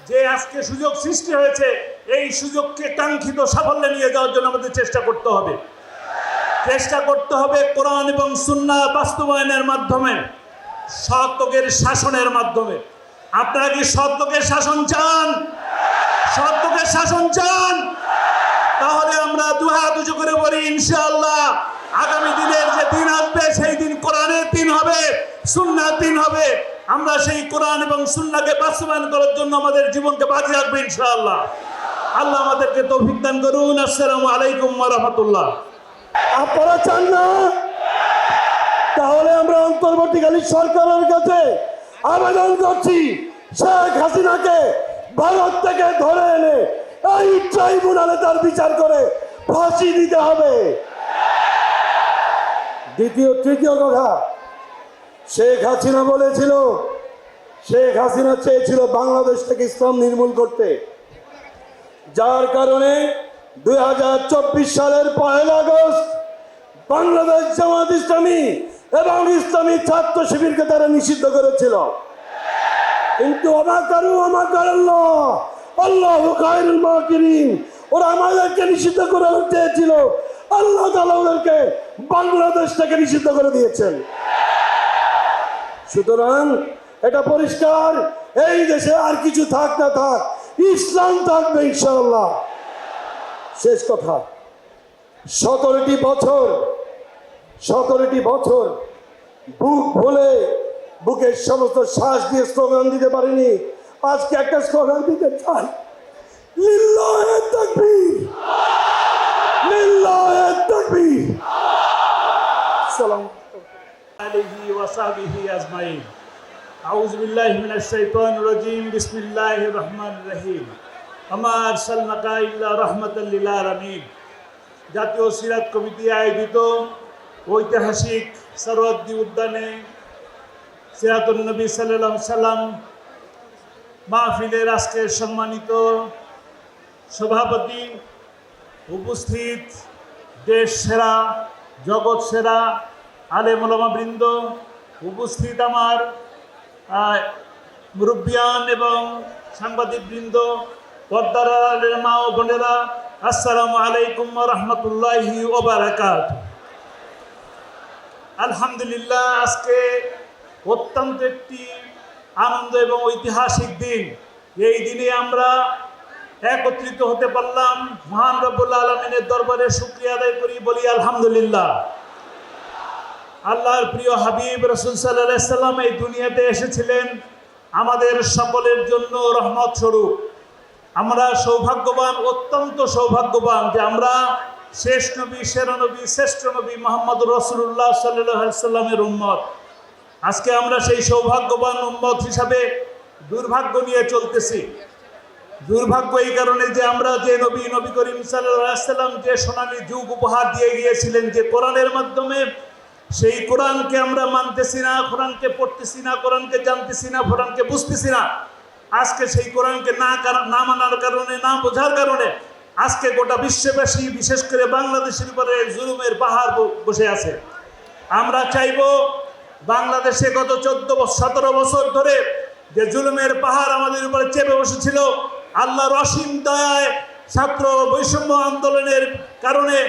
যে আজকে সুযোগ সৃষ্টি হয়েছে, এই সুযোগকে কাঙ্ক্ষিত সাফল্যে নিয়ে যাওয়ার জন্য আমাদের চেষ্টা করতে হবে। কোরআন এবং সুন্নাহ বাস্তবায়নের মাধ্যমে, সৎ লোকের শাসনের মাধ্যমে। আপনারা কি সৎ লোকের শাসন চান? সৎ লোকের শাসন চান? তাহলে আমরা দুহাত উঁচু করে বলি, ইনশাআল্লাহ আগামী দিনের যে দিন আসবে, সেই দিন কোরআনের দিন হবে, সুন্নাহর দিন হবে। আমরা সেই কোরআন এবং সুন্নাহকে বাস্তবায়ন করার জন্য আমাদের জীবনকে বাজি রাখবো ইনশাআল্লাহ। আল্লাহ আমাদেরকে তৌফিক দান করুন। আসসালামু আলাইকুম ওয়া রাহমাতুল্লাহ। আপনারা চান না? তাহলে আমরা অন্তর্বর্তীকালীন সরকারের কাছে আবেদন করছি, শেখ হাসিনাকে ভারত থেকে ধরে এনে এই ট্রাইব্যুনালে তার বিচার করে ফাঁসি দিতে হবে। তৃতীয় কথা, শেখ হাসিনা বলেছিল, শেখ হাসিনা চেয়েছিল বাংলাদেশ থেকে ইসলাম নির্মূল করতে, যার কারণে 2024 সালের 1 আগস্ট বাংলাদেশ জামাত ইসলামী এবং ইসলামী ছাত্র শিবিরকে তারা নিষিদ্ধ করেছিল। কিন্তু আল্লাহু খায়রুল মাকিরিন, ওরা আমাদেরকে নিষিদ্ধ করে চেয়েছিল, আল্লাহ তাআলা ওদেরকে বাংলাদেশ থেকে নিষিদ্ধ করে দিয়েছেন। সুতরাং এটা পরিষ্কার, এই দেশে আর কিছু থাক না থাক, ইসলাম থাকবে ইনশাআল্লাহ। শেষ কথা, 17টি বছর বুক ভুলে, বুকের সমস্ত শ্বাস দিয়ে স্লোগান দিতে পারিনি। আজকে একটা স্লোগান দিতে চাই, লিল্লাহে তাকবীর, লিল্লাহে তাকবীর। সালাম আলাইহি ওয়া সাহবিহি আজমাইন। আউযু বিল্লাহি মিনাশ শাইতানির রাজীম। বিসমিল্লাহির রহমানির রহিম। আমা আরসালনাকা ইল্লা রাহমাতাল লিল আলামিন। জাতীয় সিরাত কমিটি আয়োজিত ঐতিহাসিক সরওয়ার্দী উদ্যানে সিরাতুন নবী সাল্লাল্লাহু আলাইহি সাল্লাম মাহফিলের আজকের সম্মানিত সভাপতি, উপস্থিত দেশ সেরা, জগৎ সেরা আলেম ওলামা বৃন্দ, উপস্থিত আমার মুরব্বিয়ান এবং সাংবাদিক বৃন্দ, পর্দার আড়ালের মা ও বোনেরা, আসসালামু আলাইকুম ওয়া রাহমাতুল্লাহি ওয়া বারাকাতুহু। আলহামদুলিল্লাহ, আজকে অত্যন্ত একটি আনন্দ এবং ঐতিহাসিক দিন। এই দিনে আমরা একত্রিত হতে পারলাম। মহান রব্বুল আলামিনের দরবারে শুকরিয়া আদায় করি, বলি আলহামদুলিল্লাহ। আল্লাহর প্রিয় হাবিব রাসূল সাল্লাল্লাহু আলাইহি সাল্লাম এই দুনিয়াতে এসেছিলেন আমাদের সকলের জন্য রহমত স্বরূপ। আমরা সৌভাগ্যবান, অত্যন্ত সৌভাগ্যবান যে আমরা শেষ নবী, সেরা নবী, শ্রেষ্ঠ নবী মুহাম্মদুর রাসূলুল্লাহ সাল্লাল্লাহু আলাইহি সাল্লামের উম্মত। আজকে আমরা সেই সৌভাগ্যবান উম্মত হিসাবে দুর্ভাগ্য নিয়ে চলতেছি। দুর্ভাগ্য এই কারণে যে আমরা যে নবী করিম সাল্লাল্লাহু আলাইহি সাল্লাম যে সোনালী যুগ উপহার দিয়ে গিয়েছিলেন, যে কোরআনের মাধ্যমে, সেই কোরআনকে আমরা মানতেছি না, কোরআনকে পড়তেছি না, কোরআনকে জানতেছি না, কোরআনকে বুঝতেছি না। আজকে সেই কোরআনকে না মানার কারণে, না বোঝার কারণে আজকে গোটা বিশ্ববাসী, বিশেষ করে বাংলাদেশের উপরে জুলুমের পাহাড় বসে আছে। আমরা চাইব, বাংলাদেশে গত 17 বছর ধরে যে জুলুমের পাহাড় আমাদের উপরে চেপে বসেছিল, আল্লাহর অসীম দয়ায় ছাত্র বৈষম্য আন্দোলনের কারণে